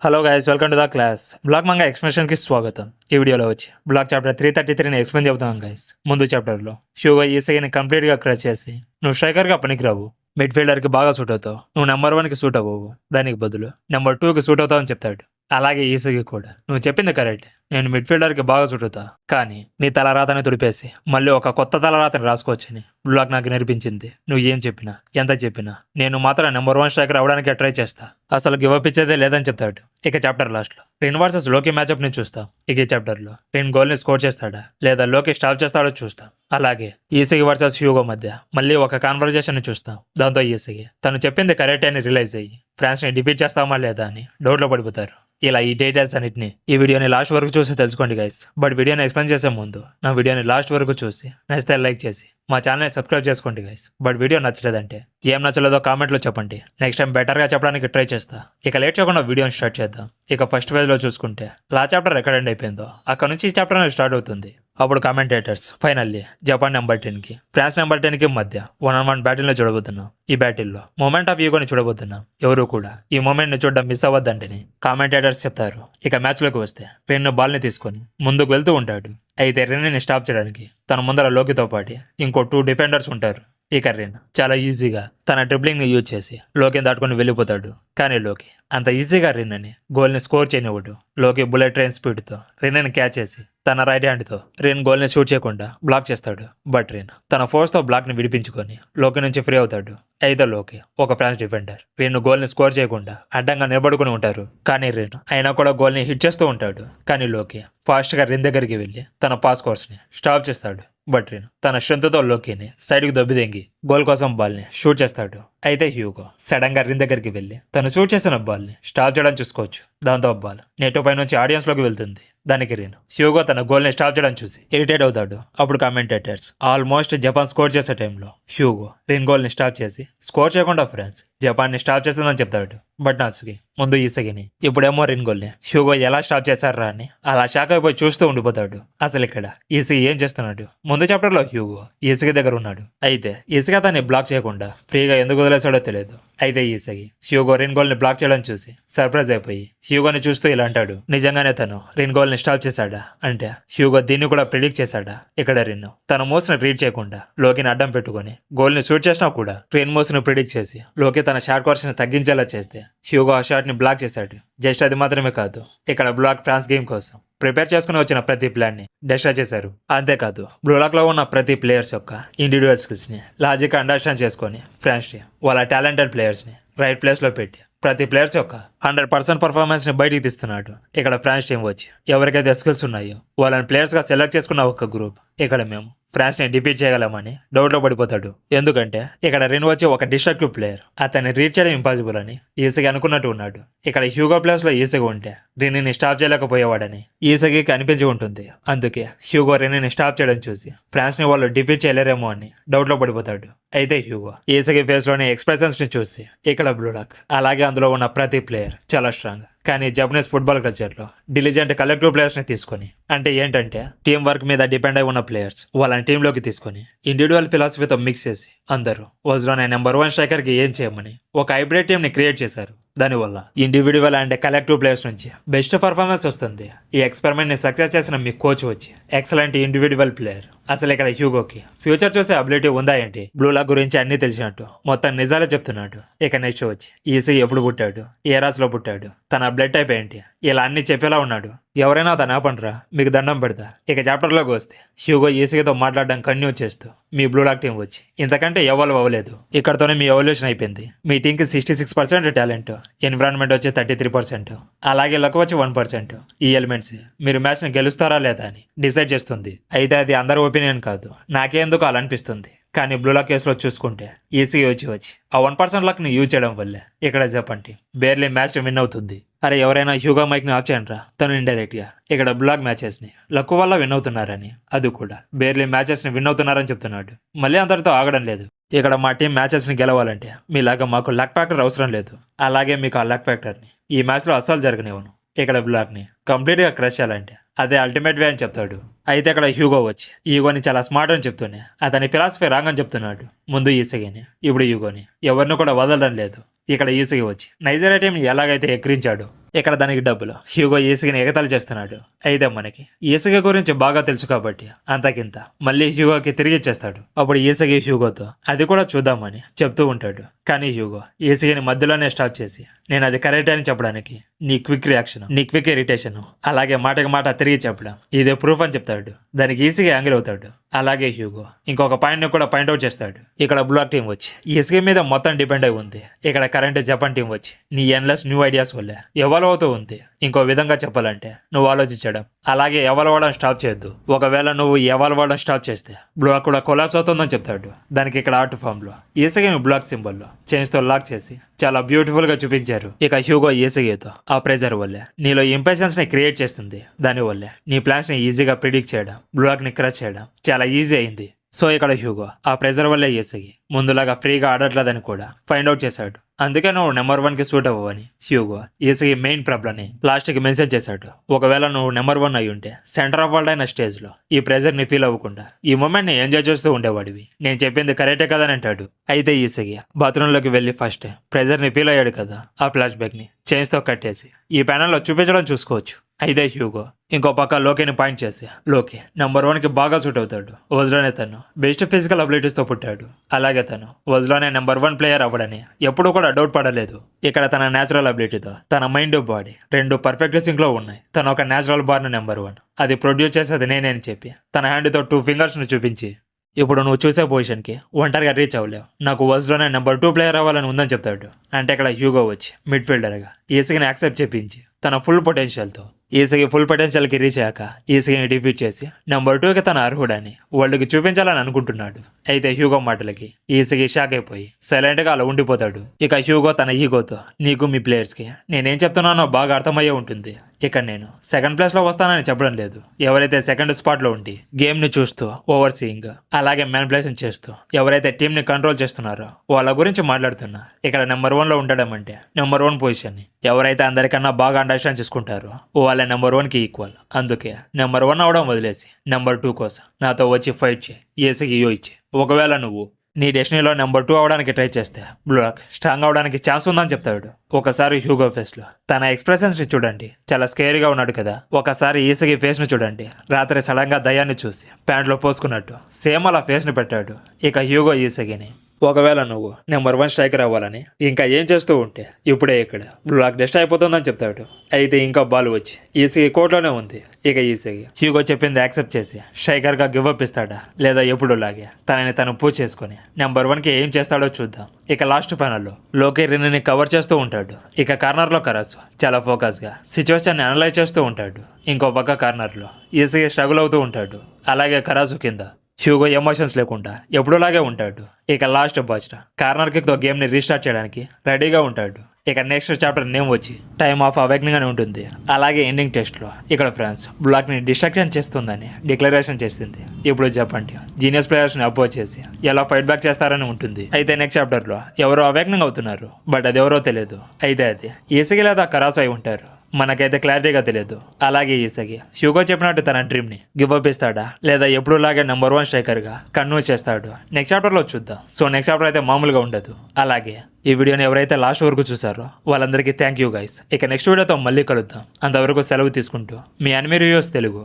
Hello guys, welcome to the class. Black manga ఎక్స్ప్లెనేషన్కి స్వాగతం. ఈ వీడియోలో వచ్చి బ్లాక్ చాప్టర్ 333ని ఎక్స్ప్లెయిన్ చెబుతాం గైస్. ముందు చాప్టర్లో హ్యూగో ఈసీని కంప్లీట్గా క్రష్ చేసి నువ్వు స్ట్రైకర్గా పనికిరావు, మిడ్ ఫీల్డర్కి బాగా సూట్ అవుతావు, నువ్వు నెంబర్ 1కి సూట్ అవ్వవు, దానికి బదులు నెంబర్ 2కి సూట్ అవుతావు అని చెప్తాడు. అలాగే ఈసీకి కూడా నువ్వు చెప్పింది కరెక్ట్, నేను మిడ్ ఫీల్డర్కి బాగా సూట్ అవుతా, కానీ నీ తలరాతని తుడిపేసి మళ్ళీ ఒక కొత్త తలరాతని రాసుకోవచ్చని బ్లాక్ నాకు నేర్పించింది. నువ్వు ఏం చెప్పినా ఎంత చెప్పినా నేను మాత్రం నెంబర్ 1 స్ట్రైకర్ అవడానికి ట్రై చేస్తా, అసలు గివ్ అప్ ఇచ్చేదే లేదని చెప్తాడు. ఇక చాప్టర్ లాస్ట్లో రెన్ వర్సెస్ లోకి మ్యాచ్అప్ ని చూస్తాం. ఇక ఈ చాప్టర్లో రెన్ గోల్ ని స్కోర్ చేస్తాడా లేదా లోకి స్టాప్ చేస్తాడో చూస్తాం. అలాగే ఈసీకి వర్సెస్ హ్యూగో మధ్య మళ్ళీ ఒక కాన్వర్జేషన్ ని చూస్తాం. దాంతో ఈసీకి తను చెప్పింది కరెక్ట్ అని రిలైజ్ అయ్యి ఫ్రాన్స్ ని డిఫీట్ చేస్తామా లేదా అని డౌట్లో పడిపోతారు. ఇలా ఈ డీటెయిల్స్ అన్నిటిని ఈ వీడియోని లాస్ట్ వరకు చూసి తెలుసుకోండి గైస్. బట్ వీడియోని ఎక్స్ప్లెయిన్ చేసే ముందు నా వీడియోని లాస్ట్ వరకు చూసి నచ్చితే లైక్ చేసి మా ఛానల్ని సబ్స్క్రైబ్ చేసుకోండి గైస్. బట్ వీడియో నచ్చలేదంటే ఏం నచ్చలేదో కామెంట్లో చెప్పండి, నెక్స్ట్ టైం బెటర్గా చెప్పడానికి ట్రై చేస్తా. ఇక లేట్ చేయకుండా వీడియోని స్టార్ట్ చేద్దాం. ఇక ఫస్ట్ పేజ్లో చూసుకుంటే లాస్ట్ చాప్టర్ ఎక్కడ ఎండ్ అయిపోయిందో అక్కడ నుంచి ఈ చాప్టర్ అనేది స్టార్ట్ అవుతుంది. అప్పుడు కామెంటేటర్స్ ఫైనల్లీ జపాన్ నెంబర్ 10కి ఫ్రాన్స్ నెంబర్ 10కి మధ్య 1-on-1 బ్యాటిల్ని చూడబోతున్నాం. ఈ బ్యాటిల్లో మూమెంట్ ఆఫ్ ఈగోని చూడబోతున్నాం. ఎవరు కూడా ఈ మూమెంట్ని చూడడం మిస్ అవ్వద్దంటని కామెంటేటర్స్ చెప్తారు. ఇక మ్యాచ్లోకి వస్తే రెన్ బాల్ని తీసుకొని ముందుకు వెళ్తూ ఉంటాడు. అయితే రెన్ని స్టాప్ చేయడానికి తన ముందర లోకితో పాటు ఇంకో 2 డిఫెండర్స్ ఉంటారు. ఇక రెన్ చాలా ఈజీగా తన డ్రిబ్లింగ్ని యూజ్ చేసి లోకిని దాటుకొని వెళ్ళిపోతాడు. కానీ లోకి అంత ఈజీగా రెన్ని గోల్ని స్కోర్ చేయనివ్వడు. లోకి బుల్లెట్ ట్రైన్ స్పీడ్తో రెన్ని క్యాచ్ చేసి తన రైట్ హ్యాండ్తో రెన్ గోల్ని షూట్ చేయకుండా బ్లాక్ చేస్తాడు. బట్ రెన్ తన ఫోర్స్తో బ్లాక్ని విడిపించుకొని లోకి నుంచి ఫ్రీ అవుతాడు. అయితే లోకి ఒక ఫ్రాన్స్ డిఫెండర్ రెన్ గోల్ని స్కోర్ చేయకుండా అడ్డంగా నిలబడుకుని ఉంటారు. కానీ రెన్ అయినా కూడా గోల్ని హిట్ చేస్తూ ఉంటాడు. కానీ లోకి ఫాస్ట్గా రెన్ దగ్గరికి వెళ్ళి తన పాస్ కోర్స్ని స్టాప్ చేస్తాడు. బట్ రెన్ తన స్ట్రెంత్తో లోకిని సైడ్కి దొబ్బిదెంగి గోల్ కోసం బాల్ని షూట్ చేస్తాడు. అయితే హ్యూగో సడన్ గా రెన్ దగ్గరికి వెళ్ళి తను షూట్ చేసిన బాల్ని స్టాప్ చేయడం చూసుకోవచ్చు. దాంతో బాల్ నెట్ పై నుంచి ఆడియన్స్లోకి వెళ్తుంది. దానికి రెన్ హ్యూగో తన గోల్ని స్టాప్ చేయడం చూసి ఇరిటేట్ అవుతాడు. అప్పుడు కామెంటేటర్స్ ఆల్మోస్ట్ జపాన్ స్కోర్ చేసే టైంలో హ్యూగో రెన్ గోల్ని స్టాప్ చేసి స్కోర్ చేయకుండా ఫ్రాన్స్ జపాన్ని స్టాప్ చేసిందని చెప్తాడు. బట్ నాచుకి ముందు ఈసగిని ఇప్పుడేమో రెన్ గోల్ని హ్యూగో ఎలా స్టాప్ చేశారా అని అలా షాక్ అయిపోయి చూస్తూ ఉండిపోతాడు. అసలు ఇక్కడ ఈసీ ఏం చేస్తున్నాడు? ముందు చాప్టర్లో హ్యూగో ఈసగి దగ్గర ఉన్నాడు. అయితే ఈసగి అతన్ని బ్లాక్ చేయకుండా ఫ్రీగా ఎందుకు వదిలేసాడో తెలియదు. అయితే ఈసగి హ్యూగో రెన్ గోల్ని బ్లాక్ చేయడం చూసి సర్ప్రైజ్ అయిపోయి హ్యూగోని చూస్తూ ఇలా అంటాడు, నిజంగానే తను రెన్ గోల్ని స్టాప్ చేశాడా? అంటే హ్యూగో దీన్ని కూడా ప్రిడిక్ట్ చేశాడా? ఇక్కడ రెన్ తన మూవ్స్ని రీడ్ చేయకుండా లోకిని అడ్డం పెట్టుకొని గోల్ని షూట్ చేసినా కూడా రెన్ మూవ్స్ని ప్రిడిక్ట్ చేసి లోకి తన షాట్ కోర్స్ని తగ్గించేలా చేస్తే హ్యూగో ఆ షాట్ ని బ్లాక్ చేశాడు. జస్ట్ అది మాత్రమే కాదు, ఇక్కడ బ్లాక్ ఫ్రాన్స్ గేమ్ కోసం ప్రిపేర్ చేసుకుని వచ్చిన ప్రతి ప్లాన్ ని డిస్ట్రాయ్ చేశారు. అంతేకాదు బ్లాక్ లో ఉన్న ప్రతి ప్లేయర్స్ యొక్క ఇండివిజువల్ స్కిల్స్ ని లాజిక్ అండర్స్టాండ్ చేసుకొని ఫ్రాన్స్ ని వాళ్ళ టాలెంటెడ్ ప్లేయర్స్ ని రైట్ ప్లేస్ లో పెట్టి ప్రతి ప్లేయర్స్ యొక్క 100% పర్ఫార్మెన్స్ ని బయటికి తీస్తున్నాడు. ఇక్కడ ఫ్రాన్స్ టీం వచ్చి ఎవరికైతే స్కిల్స్ ఉన్నాయో వాళ్ళని ప్లేయర్స్ గా సెలెక్ట్ చేసుకున్న ఒక గ్రూప్. ఇక్కడ మేము ఫ్రాన్స్ ని డిఫీట్ చేయగలమని డౌట్ లో పడిపోతాడు. ఎందుకంటే ఇక్కడ రెన్ వచ్చి ఒక డిస్ట్రక్టివ్ ప్లేయర్, అతన్ని రీడ్ చేయడం ఇంపాసిబుల్ అని ఈసీగా అనుకున్నట్టు ఉన్నాడు. ఇక్కడ హ్యూగో ప్లేస్ లో ఈసీగా ఉంటే రెన్ని స్టాప్ చేయలేకపోయేవాడని ఈసీకి అనిపించి ఉంటుంది. అందుకే హ్యూగో రెన్ని స్టాప్ చేయడం చూసి ఫ్రాన్స్ ని వాళ్ళు డిఫీట్ చేయలేరేమో అని డౌట్ లో పడిపోతాడు. అయితే హ్యూగో ఈసీకి ఫేస్ లోని ఎక్స్ప్రెషన్స్ ని చూసి ఇక్కడ బ్లూలాక్ అలాగే అందులో ఉన్న ప్రతి ప్లేయర్ చాలా స్ట్రాంగ్. కానీ జపనీస్ ఫుట్బాల్ కల్చర్లో డిలిజెంట్ కలెక్టివ్ ప్లేయర్స్ని తీసుకొని, అంటే ఏంటంటే టీం వర్క్ మీద డిపెండ్ అయి ఉన్న ప్లేయర్స్ వాళ్ళని టీంలోకి తీసుకొని ఇండివిజువల్ ఫిలాసఫీతో మిక్స్ చేసి అందరూ వరల్డ్లోనే నెంబర్ 1 స్ట్రైకర్కి ఏం చేయమని ఒక హైబ్రిడ్ టీంని క్రియేట్ చేశారు. దానివల్ల ఇండివిజువల్ అండ్ కలెక్టివ్ ప్లేయర్స్ నుంచి బెస్ట్ పర్ఫార్మెన్స్ వస్తుంది. ఈ ఎక్స్పెరిమెంట్ ని సక్సెస్ చేసిన మీ కోచ్ వచ్చి ఎక్సలెంట్ ఇండివిజువల్ ప్లేయర్. అసలు ఇక్కడ హ్యూగోకి ఫ్యూచర్ చూసే అబిలిటీ ఉందా ఏంటి? బ్లూలాక్ గురించి అన్ని తెలిసినట్టు మొత్తం నిజాలే చెప్తున్నాడు. ఇక నెక్స్ట్ వచ్చి ఈసీ ఎప్పుడు పుట్టాడు, ఏ రాశిలో పుట్టాడు, తన బ్లడ్ టైప్ ఏంటి, ఇలా అన్ని చెప్పేలా ఉన్నాడు. ఎవరైనా తను ఆపండ్రా, మీకు దండం పెడతా. ఇక చాప్టర్లోకి వస్తే హ్యూగో ఈసీతో మాట్లాడడం కంటిన్యూ చేస్తూ మీ బ్లూలాక్ టీం వచ్చి ఇంతకంటే ఎవాల్వ్ అవ్వలేదు, ఇక్కడతోనే మీ ఎవల్యూషన్ అయిపోయింది. మీ టీంకి 66% టాలెంట్, ఎన్విరాన్మెంట్ వచ్చి 33%, అలాగే లక్ వచ్చి 1%. ఈ ఎలిమెంట్స్ మీరు మ్యాచ్ని గెలుస్తారా లేదా అని డిసైడ్ చేస్తుంది. అయితే అది అందరి ఒపీనియన్ కాదు, నాకేందుకు అలా అనిపిస్తుంది. కానీ బ్లూలాక్ కేసులో చూసుకుంటే ఈసీ వచ్చి ఆ 1% లక్ని యూజ్ చేయడం వల్లే ఇక్కడ Japan team barely match win అవుతుంది. అరే ఎవరైనా హ్యూగో మైక్ని ఆఫ్ చేయండిరా, తను ఇండైరెక్ట్గా ఇక్కడ బ్లాక్ మ్యాచెస్ని లక్ వల్ల విన్ అవుతున్నారని, అది కూడా బేర్లీ మ్యాచెస్ని విన్ అవుతున్నారని చెప్తున్నాడు. మళ్ళీ అందరితో ఆగడం లేదు. ఇక్కడ మా టీం మ్యాచెస్ని గెలవాలంటే మీలాగా మాకు లక్ ఫ్యాక్టర్ అవసరం లేదు. అలాగే మీకు ఆ లక్ ఫ్యాక్టర్ని ఈ మ్యాచ్లో అస్సలు జరగనివ్వను. ఇక్కడ బ్లాక్ని కంప్లీట్గా క్రష్ చేయాలంటే అదే అల్టిమేట్ వే అని చెప్తాడు. అయితే అక్కడ హ్యూగో వచ్చి ఈగోని చాలా స్మార్ట్ అని చెప్తూనే అతని ఫిలాసఫీ రాంగ్ అని చెప్తున్నాడు. ముందు ఈసగిని ఇప్పుడు ఈగోని ఎవరిని కూడా వదలడం లేదు. ఇక్కడ ఈసగి వచ్చి నైజీరియా టీంని ఎలాగైతే ఎక్కిరించాడు, ఇక్కడ దానికి డబ్బులు హ్యూగో ఈసగిని ఎగతాళి చేస్తున్నాడు. అయితే మనకి ఈసగి గురించి బాగా తెలుసు కాబట్టి అంతకింత మళ్ళీ హ్యూగోకి తిరిగి ఇచ్చేస్తాడు. అప్పుడు ఈసగి హ్యూగోతో అది కూడా చూద్దామని చెప్తూ ఉంటాడు. కానీ హ్యూగో ఈసగిని మధ్యలోనే స్టాప్ చేసి నేను అది కరెక్ట్ అని చెప్పడానికి నీ క్విక్ రియాక్షన్, నీ క్విక్ ఇరిటేషన్, అలాగే మాటకి మాట తిరిగి చెప్పడం ఇదే ప్రూఫ్ అని చెప్తాడు. దానికి ఈసీగా యాంగిల్ అవుతాడు. అలాగే హ్యూగో ఇంకొక పాయింట్ ని కూడా పాయింట్అవుట్ చేస్తాడు. ఇక్కడ బ్లాక్ టీం వచ్చి ఈసీ మీద మొత్తం డిపెండ్ అయి ఉంది. ఇక్కడ కరెంట్ జపాన్ టీం వచ్చి నీ ఎన్లెస్ న్యూ ఐడియాస్ వల్లే ఎవాల్వ్ అవుతూ ఉంది. ఇంకో విధంగా చెప్పాలంటే నువ్వు ఆలోచించడం అలాగే ఎవాల్వ్ అవ్వడం స్టాప్ చేయొద్దు. ఒకవేళ నువ్వు ఎవాల్వ్ అవ్వడం స్టాప్ చేస్తే బ్లాక్ కూడా కొలాప్స్ అవుతుందని చెప్తాడు. దానికి ఇక్కడ ఆర్ట్ ఫామ్ లో ఈసీని బ్లాక్ సింబల్ లో చైన్స్ తో లాక్ చేసి చాలా బ్యూటిఫుల్ గా చూపించారు. ఇక హ్యూగో ఈసీతో ఆ ప్రెజర్ వల్లే నీలో ఇంపేషన్స్ ని క్రియేట్ చేస్తుంది. దాని వల్లే నీ ప్లాన్స్ ని ఈజీగా ప్రిడిక్ట్ చేయడం, బ్లాక్ ని క్రష్ చేయడం చాలా ఈజీ అయింది. సో ఇక్కడ హ్యూగో ఆ ప్రెజర్ వల్లే ఈసగి ముందులాగా ఫ్రీగా ఆడట్లేదని కూడా ఫైండ్ అవుట్ చేశాడు. అందుకే నువ్వు నెంబర్ 1 కి సూట్ అవ్వని హ్యూగో ఈసగి మెయిన్ ప్రాబ్లమ్ ని లాస్ట్ కి మెన్షన్ చేశాడు. ఒకవేళ నువ్వు నెంబర్ 1 అయి ఉంటే సెంటర్ ఆఫ్ వరల్డ్ అయిన స్టేజ్ లో ఈ ప్రెజర్ ని ఫీల్ అవ్వకుండా ఈ మూమెంట్ ని ఎంజాయ్ చేస్తూ ఉండేవాడివి. నేను చెప్పింది కరెక్టే కదా అని అంటాడు. అయితే ఈసగి బాత్రూమ్ లోకి వెళ్లి ఫస్ట్ ప్రెజర్ ని ఫీల్ అయ్యాడు కదా, ఆ ఫ్లాష్ బ్యాక్ ని చైన్స్ తో కట్టేసి ఈ ప్యానల్ లో చూపించడం చూసుకోవచ్చు. అయితే హ్యూగో ఇంకో పక్క లోకేని పాయింట్ చేసి లోకే నెంబర్ 1 కి బాగా సూట్ అవుతాడు. వజ్లోనే తను బెస్ట్ ఫిజికల్ అబిలిటీస్ తో పుట్టాడు. అలాగే తను వజ్లోనే నెంబర్ 1 ప్లేయర్ అవ్వడని ఎప్పుడూ కూడా డౌట్ పడలేదు. ఇక్కడ తన నేచురల్ అబిలిటీతో తన మైండ్ బాడీ రెండు పర్ఫెక్ట్ సింక్ లో ఉన్నాయి. తను ఒక నేచురల్ బార్న్ నెంబర్ 1, అది ప్రొడ్యూస్ చేసేది నేనే అని చెప్పి తన హ్యాండ్ తో 2 ఫింగర్స్ ను చూపించి ఇప్పుడు నువ్వు చూసే పొజిషన్కి ఒంటరిగా రీచ్ అవ్వలేవు, నాకు వజ్లోనే నెంబర్ 2 ప్లేయర్ అవ్వాలని ఉందని చెప్తాడు. అంటే ఇక్కడ హ్యూగో వచ్చి మిడ్ఫీల్డర్గా ఈసీని యాక్సెప్ట్ చేపించి తన ఫుల్ పొటెన్షియల్తో ఈసీకి ఫుల్ పొటెన్షియల్కి రీచ్ అయ్యాక ఈసీని డిఫీట్ చేసి నెంబర్ 2కి తన అర్హుడని వరల్డ్కి చూపించాలని అనుకుంటున్నాడు. అయితే హ్యూగో మాటలకి ఈసీకి షాక్ అయిపోయి సైలెంట్గా అలా ఉండిపోతాడు. ఇక హ్యూగో తన ఈగోతో నీకు మీ ప్లేయర్స్కి నేనేం చెప్తున్నానో బాగా అర్థమయ్యే ఉంటుంది. ఇక నేను సెకండ్ ప్లేస్లో వస్తానని చెప్పడం లేదు. ఎవరైతే సెకండ్ స్పాట్లో ఉండి గేమ్ని చూస్తూ ఓవర్సీయింగ్ అలాగే మ్యానిపులేషన్ చేస్తూ ఎవరైతే టీంని కంట్రోల్ చేస్తున్నారో వాళ్ళ గురించి మాట్లాడుతున్నా. ఇక్కడ నెంబర్ 1లో ఉండడం అంటే నెంబర్ 1 పొజిషన్ని ఎవరైతే అందరికన్నా బాగా అండర్స్టాండ్ చేసుకుంటారో వాళ్ళ నెంబర్ 1కి ఈక్వల్. అందుకే నెంబర్ 1 అవడం వదిలేసి నెంబర్ 2 కోసం నాతో వచ్చి ఫైట్ చేయి, ఏసీకి యో ఇచ్చి. ఒకవేళ నువ్వు నీ డెస్టినీలో నెంబర్ 2 అవడానికి ట్రై చేస్తే బ్లాక్ స్ట్రాంగ్ అవడానికి ఛాన్స్ ఉందని చెప్తాడు. ఒకసారి హ్యూగో ఫేస్ లో తన ఎక్స్ప్రెషన్స్ ని చూడండి, చాలా స్కేరీగా ఉన్నాడు కదా. ఒకసారి ఈసగి ఫేస్ ను చూడండి, రాత్రి సడన్ గా దయ్యాన్ని చూసి ప్యాంట్ లో పోసుకున్నట్టు సేమ్ అలా ఫేస్ ని పెట్టాడు. ఇక హ్యూగో ఈసగిని ఒకవేళ నువ్వు నెంబర్ 1 స్ట్రైకర్ అవ్వాలని ఇంకా ఏం చేస్తూ ఉంటే ఇప్పుడే ఇక్కడ బ్లాక్ డెస్ట్ అయిపోతుందని చెప్తాడు. అయితే ఇంకా బాల్ వచ్చి ఈసీకి కోర్టులోనే ఉంది. ఇక ఈసీకి హ్యూగో చెప్పింది యాక్సెప్ట్ చేసి స్ట్రైకర్గా గివ్ అప్ ఇస్తాడా లేదా ఎప్పుడు లాగే తనని తను పూజ చేసుకుని నెంబర్ 1కి ఏం చేస్తాడో చూద్దాం. ఇక లాస్ట్ ప్యానల్లో లోకే రిన్ని కవర్ చేస్తూ ఉంటాడు. ఇక కార్నర్లో కరాసు చాలా ఫోకస్గా సిచ్యువేషన్ని అనలైజ్ చేస్తూ ఉంటాడు. ఇంకో పక్క కార్నర్లో ఈసీకి స్ట్రగుల్ అవుతూ ఉంటాడు. అలాగే కరాసు కింద హ్యూగో ఎమోషన్స్ లేకుండా ఎప్పుడులాగే ఉంటాడు. ఇక లాస్ట్ బాచ్న కార్నర్ కిక్ తో గేమ్ ని రీస్టార్ట్ చేయడానికి రెడీగా ఉంటాడు. ఇక నెక్స్ట్ చాప్టర్ నేమ్ వచ్చి టైమ్ ఆఫ్ అవేక్నింగ్ అని ఉంటుంది. అలాగే ఎండింగ్ టెస్ట్ లో ఇక్కడ ఫ్రాన్స్ బ్లాక్ ని డిస్ట్రాక్షన్ చేస్తుందని డిక్లరేషన్ చేసింది. ఇప్పుడు జపాన్ టీం జీనియస్ ప్లేయర్స్ ని అపోజ్ చేసి ఎలా ఫైట్ బ్యాక్ చేస్తారని ఉంటుంది. అయితే నెక్స్ట్ చాప్టర్ లో ఎవరో అవేక్నింగ్ అవుతున్నారు, బట్ అది ఎవరో తెలియదు. అయితే అది ఈసగి లేదా కరాసు అయి ఉంటారు, మనకైతే క్లారిటీగా తెలియదు. అలాగే ఈసగి హ్యూగో చెప్పినట్టు తన డ్రీమ్ ని గివ్ అప్ ఇస్తాడా లేదా ఎప్పుడు లాగే నెంబర్ 1 స్ట్రైకర్ గా కన్వర్ట్ చేస్తాడు నెక్స్ట్ చాప్టర్ లో చూద్దాం. సో నెక్స్ట్ చాప్టర్ అయితే మామూలుగా ఉండదు. అలాగే ఈ వీడియోని ఎవరైతే లాస్ట్ వరకు చూసారో వాళ్ళందరికీ థ్యాంక్ యూ గైస్. ఇక నెక్స్ట్ వీడియోతో మళ్ళీ కలుద్దాం. అంతవరకు సెలవు తీసుకుంటూ మీ అనిమే రివ్యూస్ తెలుగు.